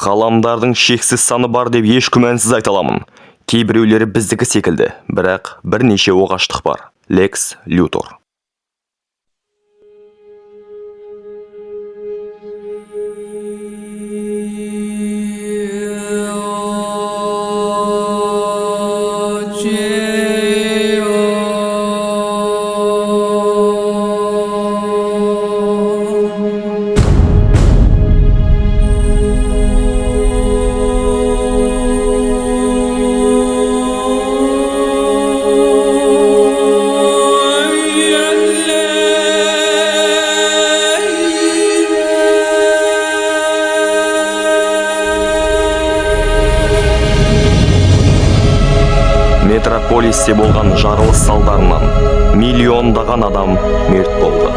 Ғаламдардың шексіз саны бар деп еш күмәнсіз айта аламын. Кейбіреулері біздікі секілді, бірақ бірнеше оғаштық бар. Лекс Лютор. Метрополисте болған жарылыс салдарынан миллиондаған адам мерт болды.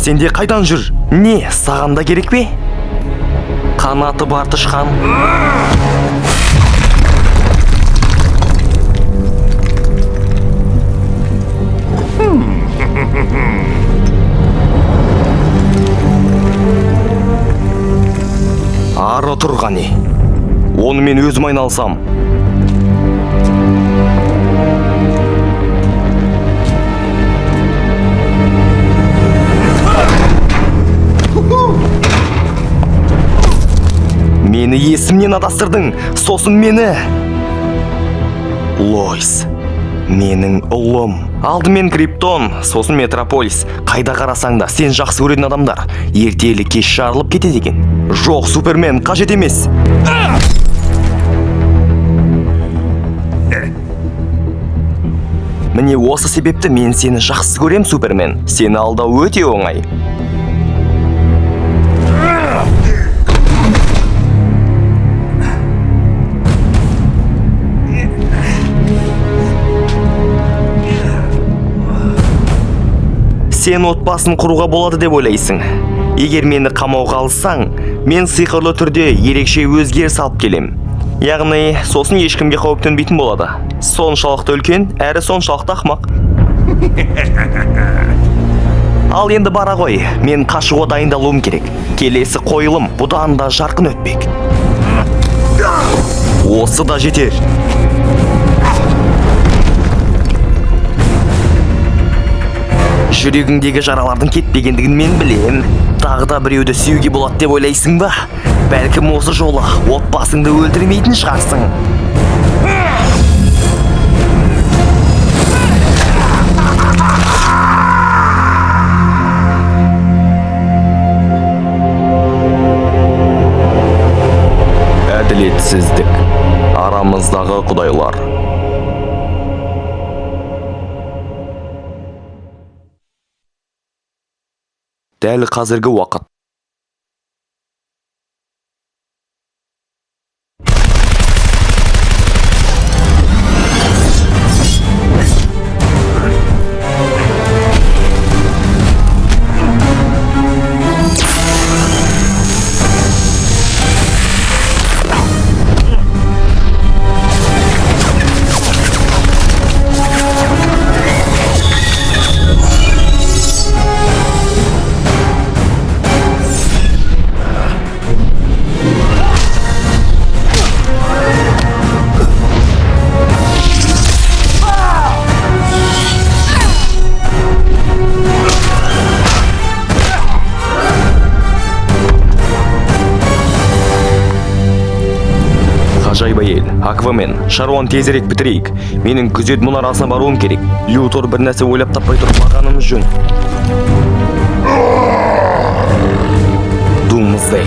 Сенде қайдан жүр? Не, саған да керек пе? Қанаты бар тышқан. Ары тұрғаны. Оны мен өзім айналсам. Мені есімнен адастырдың, сосын мені. Лойс, менің ұлым. Алдымен Криптон, сосын Метрополис. Қайда қарасаң да сен жақсы көретін адамдар ертелі кеш жарылып кетеді екен. Жоқ, Супермен қажет емес. Міне осы себепті мен сені жақсы көрем, Супермен. Сені алдау өте оңай. Сен отбасын құруға болады деп ойлайсың. Егер мені қамауға алсаң, мен сиқырлы түрде ерекше өзгеріс алып келем. Яғни, сосын ешкімге қауіп төнбейтін болады. Соншалықты үлкен, әрі соншалықты ақымақ. Ал енді бара ғой, мен қашуға дайындалуым керек. Келесі қойылым бұдан да жарқын өтпек. Осы да жетер. Жүрегіңдегі жаралардың кетпегендігін мен білем. Тағы да біреуді сүюге болады деп ойлайсың ба? Бәлкім осы жолы отбасыңды өлтірмейтін шығарсың. Әділетсіздік. Арамыздағы құдайлар. Дәл қазіргі уақыт. Ғажайып әйел, Аквамен, шаруаны тезірек бітірейік. Менің күзет мұнарасына баруым керек. Лютор бір нәрсе ойлап таппай тұрып барғанымыз жөн. Думсдэй.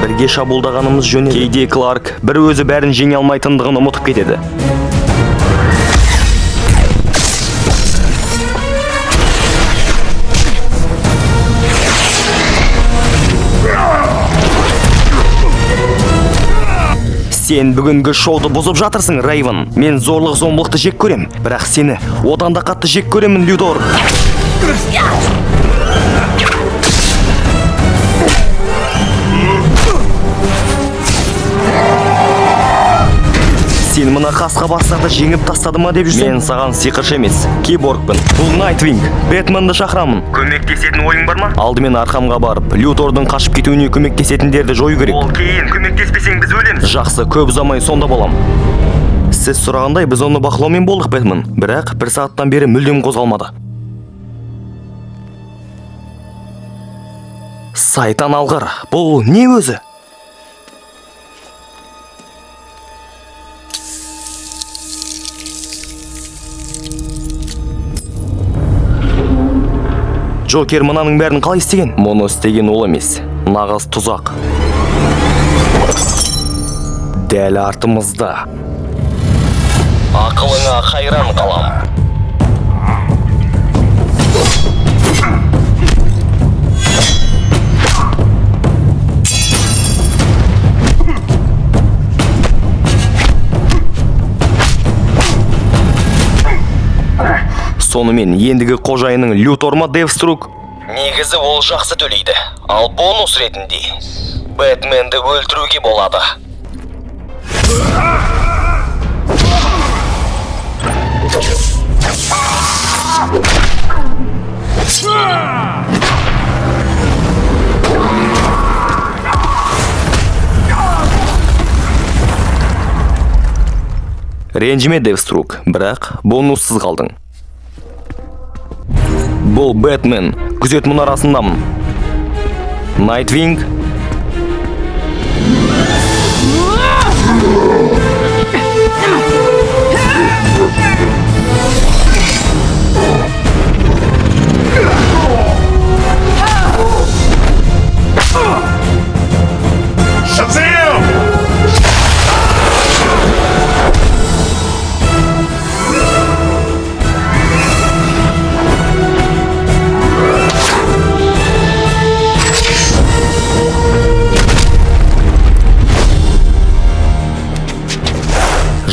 Бірге шабуылдағанымыз жөн. Кейде Кларк бір өзі бәрін жеңе алмайтындығын ұмытып кетеді. Сен бүгінгі шоуды бұзып жатырсың, Рейвен. Мен зорлық зомбылықты жек көрем, бірақ сені одан да қатты жек көремін, Людор. Сен мына қасқа бастарды жеңіп тастады ма деп жүрсің? Мен саған сиқыршы емес, киборгпын. Бұл Найтвинг, Бэтменді шақырамын. Көмектесетін ойың бар ма? Алдымен арқамға барып, Лютордың қашып кетуіне көмектесетіндерді жою керек. Ол кейін көмектеспесең біз өлеміз. Жақсы, көп ұзамай сонда болам. Сіз сұрағандай біз оны бақылаумен болдық, Бэтмен. Бірақ 1 сағаттан бері мүлдем қозғалмады. Сайтан алғыр, бұл не өзі? Джокер мынаның бәрін қалай істеген? Мұны істеген ол емес, нағыз тұзақ. Дәл артымызда. Ақылыңа қайран қалам. Сонымен ендігі қожайының Лютор ма, Девструк? Негізі ол жақсы төлейді, ал бонус ретінде Бэтменді өлтіруге болады. Ренжіме, Девструк, бірақ бонуссыз қалдың. Бұл Бэтмен, күзет мұнарасындамын. Найтвинг.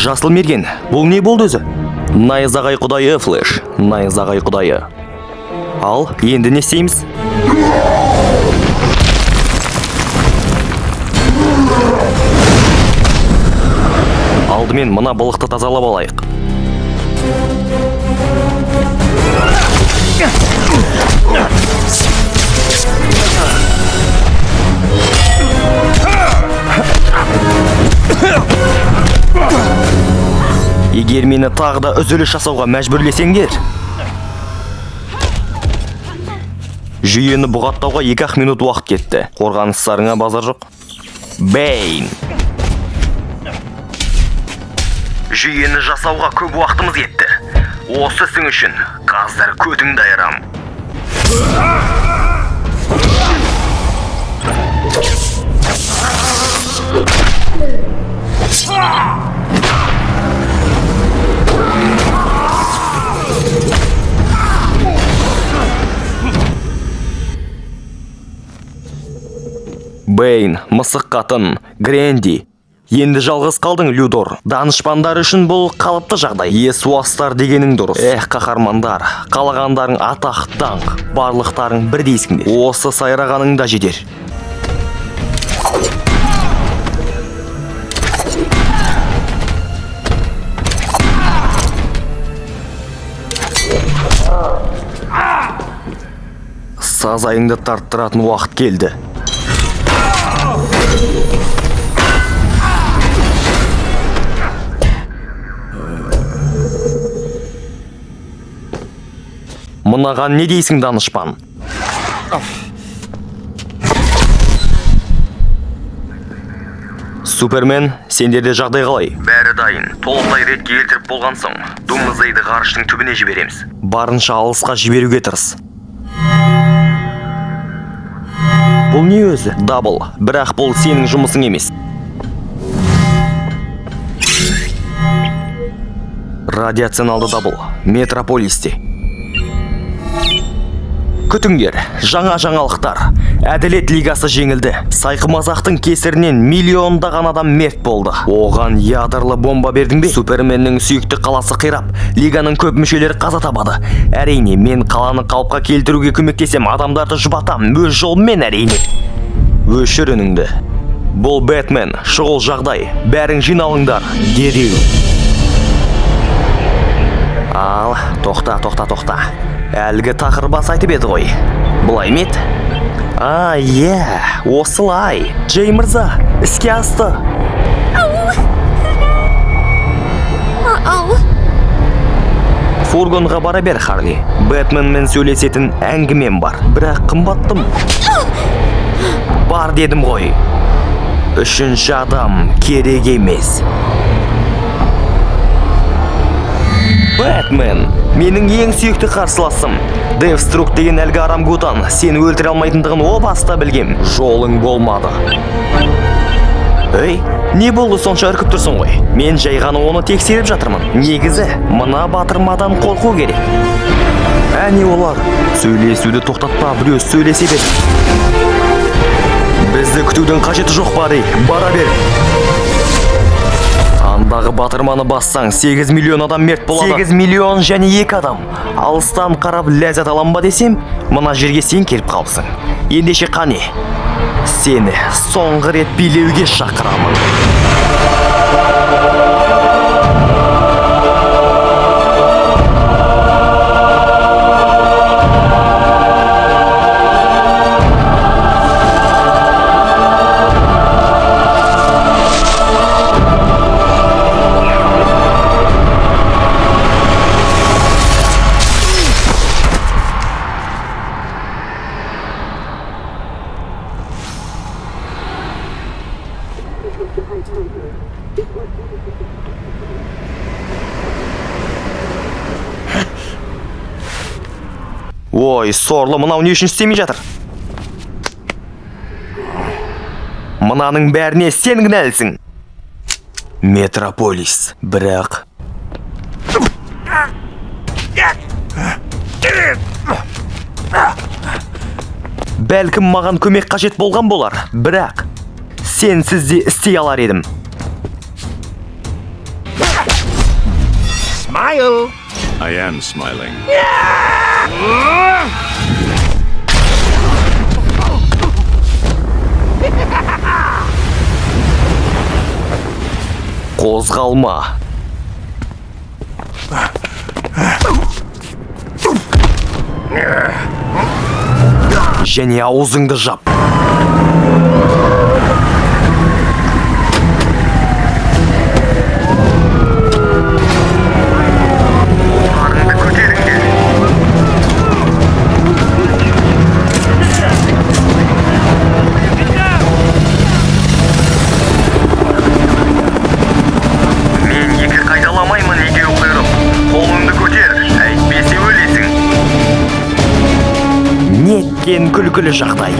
Жасыл мерген, бұл не болды өзі? Найзағай құдайы, Флэш, найзағай құдайы. Ал, енді не істейміз? Алдымен мына былықты тазалап алайық. Егер мені тағы да үзіліс жасауға мәжбүрлесеңдер, жүйені бұғаттауға 2 минут уақыт кетті. Қорғаныстарыңа базар жоқ. Бэйн. Жүйені жасауға көп уақытымыз кетті. Осы ісің үшін қазір көтіңді айырам. Бэйн, мысық қатын, Грэнди. Енді жалғыз қалдың, Людор. Данышпандар үшін бұл қалыпты жағдай. Есуастар дегенің дұрыс. Қаһармандар, қалағандарың атақ, даңқ, барлықтарың бір дейсіңдер. Осы сайрағаның да жетер. Сазайыңды тарттыратын уақыт келді. Мұнаған не дейсің, данышпан? Супермен, сендерде жағдай қалай? Бәрі дайын. Толықтай ретке келтіріп болған соң, Думсдейді ғарыштың түбіне жібереміз. Барынша алысқа жіберуге тырыс. Бұл не өзі? Дабл, бірақ бұл сенің жұмысың емес. Радиационалды дабл, Метрополисте. Күтіңдер, жаңа жаңалықтар. Әділет лигасы жеңілді. Сайқымазақтың кесірінен миллиондаған адам мерт болды. Оған ядырлы бомба бердің бе? Суперменнің сүйікті қаласы қирап, лиганың көп мүшелері қаза табады. Әрине, мен қаланы қалыпқа келтіруге көмектесем, адамдарды жұбатам, өз жолыммен әрине. Өшір үніңді. Бұл Бэтмен, шұғыл жағдай. Бәрің жиналыңдар, дереу. Ал, тоқта. Әлгі тақырбас айтып еді ғой. Бұлай мет? Осылай. Джей мырза, іске асты. Фургонға бара бер, Харли. Бэтменмен сөйлесетін әңгімем бар. Бірақ қымбаттым. Бар дедім ғой. Үшінші адам керек емес. Бэтмен, менің ең сүйікті қарсыласым. Девструк деген әлгі арам-гутан. Сені өлтіре алмайтындығын о баста білгем. Жолың болмады. Ей, не болды сонша үркіп тұрсың ғой? Мен жай ғана оны тексеріп жатырмын. Негізі, мына батырмадан қорқу керек. Әне олар, сөйлесуді тоқтатпа, біреу сөйлесе бер. Бізді күтудің қажеті жоқ бары, бара бер. Андағы батырманы бассаң 8 миллион адам мерт болады. 8 миллион және 2 адам. Алыстан қарап ләззат алам ба десем, мына жерге сен келіп қалыпсың. Ендеше қане? Сені соңғы рет билеуге шақырамын. Ой, сорлы, мынау не үшін істемей жатыр? Мынаның бәріне сен кінәлісің. Метрополис, бірақ... Бәлкім маған көмек қажет болған болар, бірақ... Сенсіз де істей алар едім. Smile! I am smiling. Қозғалма. Және аузыңды жап. Неткен күлкілі жағдай.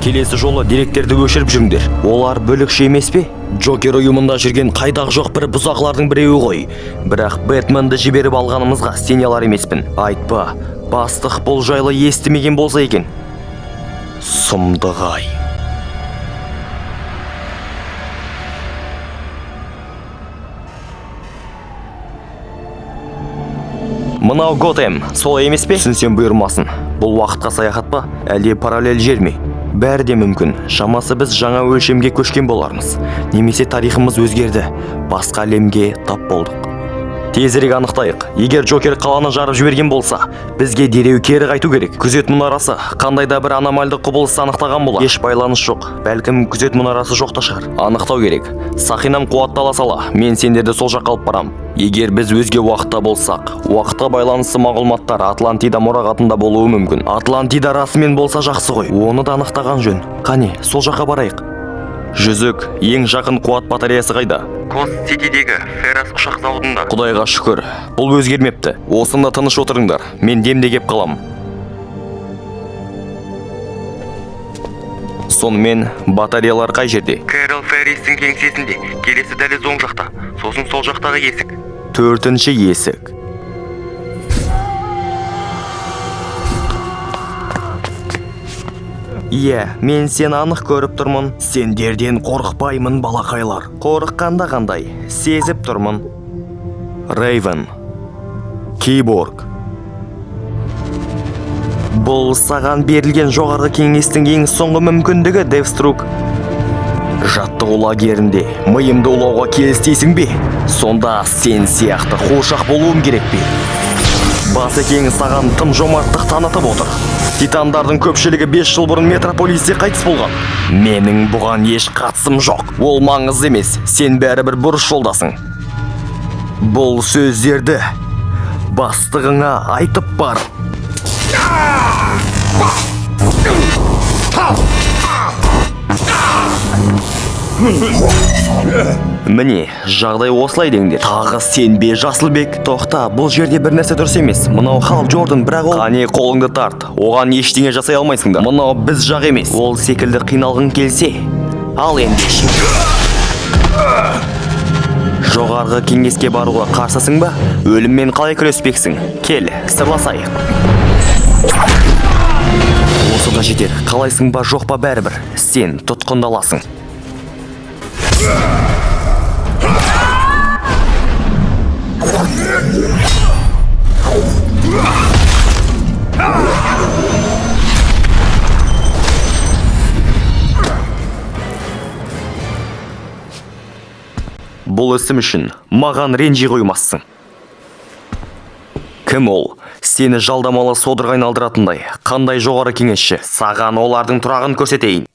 Келесі жолы деректерді өшіріп жүріңдер. Олар бөлікші емес пе? Джокер ұйымында жүрген қайдағы жоқ бір бұзақылардың біреуі ғой. Бірақ Бэтменді жіберіп алғанымызға сене алар емеспін. Айтпа, бастық бұл жайлы естімеген болса екен. Сұмдық-ай. Мынау Готэм, солай емес пе? Түсінсем бұйырмасын. Бұл уақытқа саяхат па? Әлде параллель жер ме? Бәрі де мүмкін. Шамасы біз жаңа өлшемге көшкен болармыз. Немесе тарихымыз өзгерді. Басқа әлемге тап болдық. Тезірек анықтайық. Егер Джокер қаланы жарып жіберген болса, бізге дереу кері қайту керек. Күзет мұнарасы қандай да бір аномальды құбылыс анықтаған болар. Еш байланыс жоқ. Бәлкім күзет мұнарасы жоқ та шығар. Анықтау керек. Сақинам қуаттала сала, мен сендерді сол жаққа алып барам. Егер біз өзге уақытта болсақ, уақытқа байланысты мағлұматтар Атлантида мұрағатында болуы мүмкін. Атлантида расымен болса жақсы ғой. Оны да анықтаған жөн. Қане, сол жаққа барайық. Жүзік, ең жақын қуат батареясы қайда? Кост-Ситидегі Феррас ұшақ зауытында. Құдайға шүкір, бұл өзгермепті. Осында тыныш отырыңдар, мен демде кеп қалам. Сонымен батареялар қай жерде? Кэрол Ферристің кеңсесінде, келесі дәліз оң жақта, сосын сол жақтағы есік. 4-ші есік. Иә, мен сені анық көріп тұрмын. Сендерден қорықпаймын, балақайлар. Қорыққанда қандай, сезіп тұрмын. Рейвен, Киборг. Бұл саған берілген жоғарғы кеңестің ең соңғы мүмкіндігі, Девструк. Жаттығу лагерінде миымды улауға келістейсің бе? Сонда сен сияқты қошақ болуым керек бе? Басекең саған тым жомарттық танытып отыр. Титандардың көпшілігі 5 жыл бұрын метрополисте қайтыс болған. Менің бұған еш қатысым жоқ. Ол маңызды емес, сен бәрібір бұрыш жолдасың. Бұл сөздерді бастығыңа айтып бар. Міне, жағдай осылай деңдер. Тағы сен бе, Жасылбек? Тоқта, бұл жерде бір нәрсе дұрыс емес. Мынау Хал Джордан, бірақ ол... Қане, қолыңды тарт. Оған ештеңе жасай алмайсыңдар. Мынау біз жақ емес. Ол секілді қиналғың келсе, ал ендеше. Жоғарғы кеңеске баруға қарсысың ба? Өліммен қалай күреспексің? Кел, сырласайық. Осы да жетер. Қалайсың ба, жоқ па, бәрібір. Сен тұтқындаласың. Бұл ісім үшін маған ренжи қоймассың. Кім ол? Сені жалдамалы содырға айналдыратындай қандай жоғары кеңесші? Саған олардың тұрағын көрсетейін.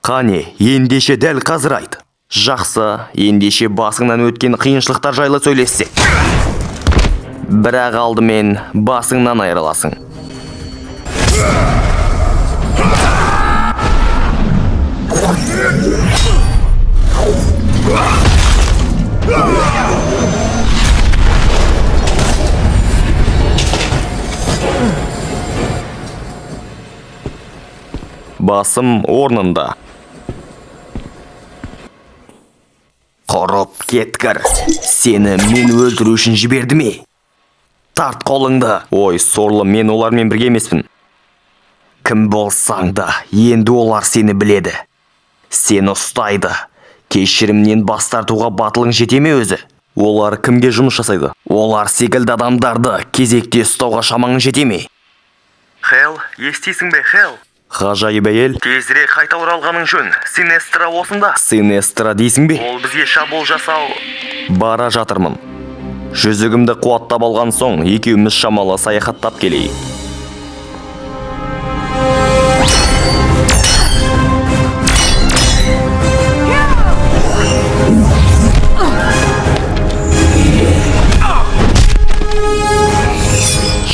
Қане, ендеше дәл қазір айт. Жақсы, ендеше басыңнан өткен қиыншылықтар жайлы сөйлессек. Бірақ алдымен басыңнан айырыласың. Басым орнында. Құрып кеткір. Сені мен өлтіру үшін жіберді ме? Тарт қолыңды. Ой, сорлы, мен олармен бірге емеспін. Кім болсаң да, енді олар сені біледі. Сені ұстайды. Кешірімнен бас тартуға батылың жете ме өзі? Олар кімге жұмыс жасайды? Олар секілді адамдарды кезекте ұстауға шамаң жете ме? Хел, естисің бе, Хел? Ғажайып әйел. Тезірек қайта оралғаның жөн. Синестра осында. Синестра дейсің бе? Ол бізге шабуыл жасау. Бара жатырмын. Жүзігімді қуаттап алған соң, екеуміз шамалы саяхаттап келейік.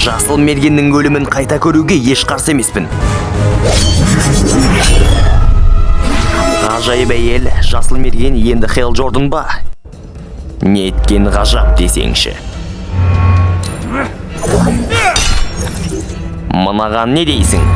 Жасыл мергеннің өлімін қайта көруге еш қарсы емеспін. Ғажайып әйел, жасыл мерген енді Хел Джордан ба? Неткен ғажап десеңші. Мынаған не дейсің?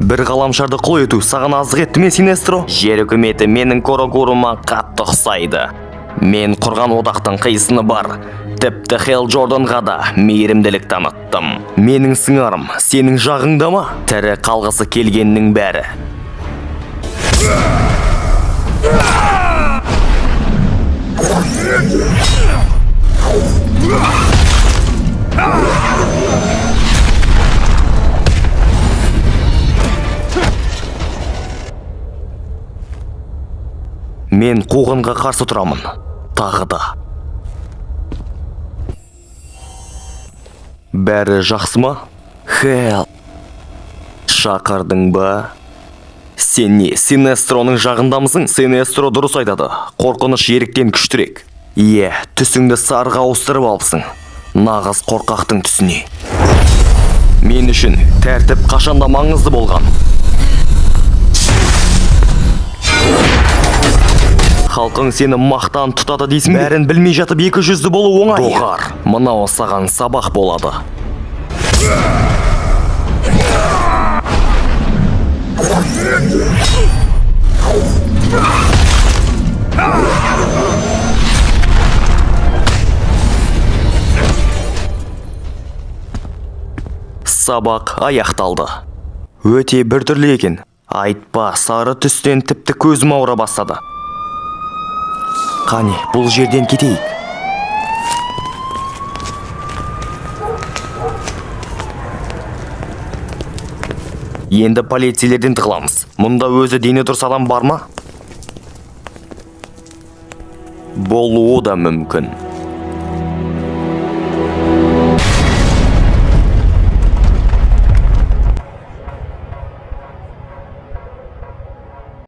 Бір ғаламшарды құл ету саған аздық етті ме, Синестро? Жер үкіметі менің Корогорума қатты ұқсайды. Мен құрған одақтың қисыны бар. Тіпті Хел Джорданға да мейірімділік таныттым. Менің сыңарым сенің жағыңда ма? Тірі қалғысы келгеннің бәрі. Мен қуғынға қарсы тұрамын. Тағы да. Бәрі жақсы ма? Хел. Шақырдың ба? Сен не, Синестроның жағындамысың? Синестро дұрыс айтады. Қорқыныш еріктен күштірек. Иә, түсіңді сарға ауыстырып алыпсың. Нағыз қорқақтың түсіне. Мен үшін тәртіп қашанда маңызды болған. Халқың сені мақтан тұтады дейсің бе? Бәрін білмей жатып 200-ді болу оңай. Доғар, мынау саған сабақ болады. Сабақ аяқталды. Өте біртүрлі екен. Айтпа, сары түстен тіпті көзім ауыра бастады. Қане, бұл жерден кетейік. Енді полицейлерден тығыламыз. Мұнда өзі дене дұрыс адам бар ма? Болуы да мүмкін.